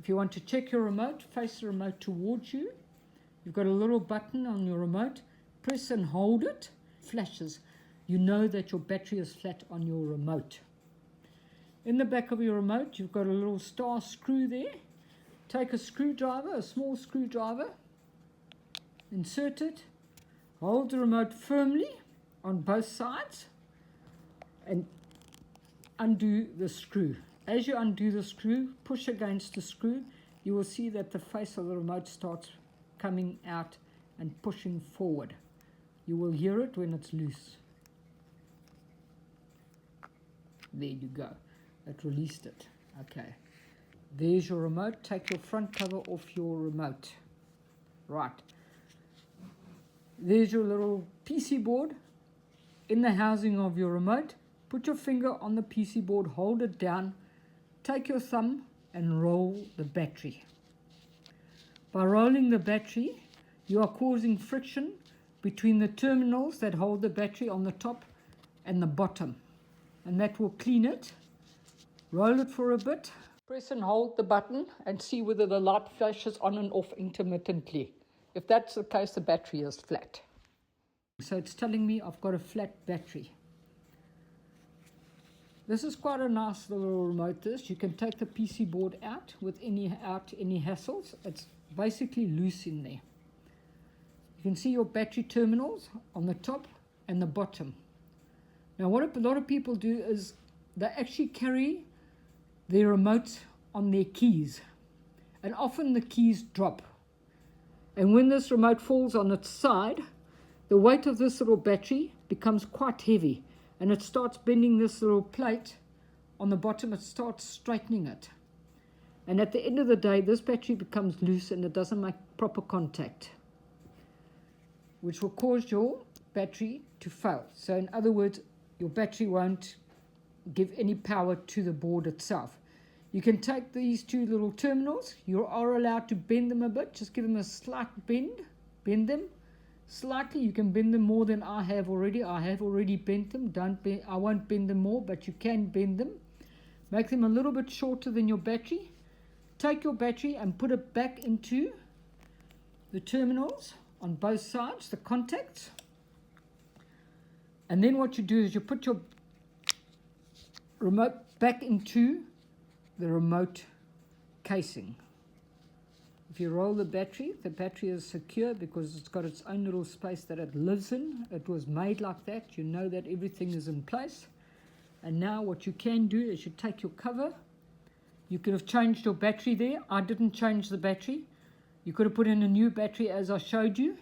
If you want to check your remote, face the remote towards you. You've got a little button on your remote. Press and hold it. Flashes. You know that your battery is flat on your remote. In the back of your remote, you've got a little star screw there. Take a screwdriver, a small screwdriver. Insert it. Hold the remote firmly on both sides. And undo the screw. As you undo the screw, push against the screw, you will see that the face of the remote starts coming out and pushing forward. You will hear it when it's loose. There you go. It released it. Okay. There's your remote. Take your front cover off your remote. Right. There's your little PC board in the housing of your remote. Put your finger on the PC board, hold it down, take your thumb and roll the battery. By rolling the battery, you are causing friction between the terminals that hold the battery on the top and the bottom. And that will clean it. Roll it for a bit. Press and hold the button and see whether the light flashes on and off intermittently. If that's the case, the battery is flat. So it's telling me I've got a flat battery. This is quite a nice little remote. You can take the PC board out with any hassles. It's basically loose in there. You can see your battery terminals on the top and the bottom. Now what a lot of people do is they actually carry their remote on their keys, and often the keys drop. And when this remote falls on its side, the weight of this little battery becomes quite heavy, and it starts bending this little plate on the bottom. It starts straightening it. And at the end of the day, this battery becomes loose and it doesn't make proper contact, which will cause your battery to fail. So in other words, your battery won't give any power to the board itself. You can take these two little terminals. You are allowed to bend them a bit. Just give them a slight bend. Bend them slightly. You can bend them more than I have already. I have already bent them. I won't bend them more, but you can bend them. Make them a little bit shorter than your battery. Take your battery and put it back into the terminals on both sides, the contacts. And then what you do is you put your remote back into the remote casing. If you roll the battery is secure because it's got its own little space that it lives in. It was made like that. You know that everything is in place. And now what you can do is you take your cover. You could have changed your battery there. I didn't change the battery. You could have put in a new battery as I showed you.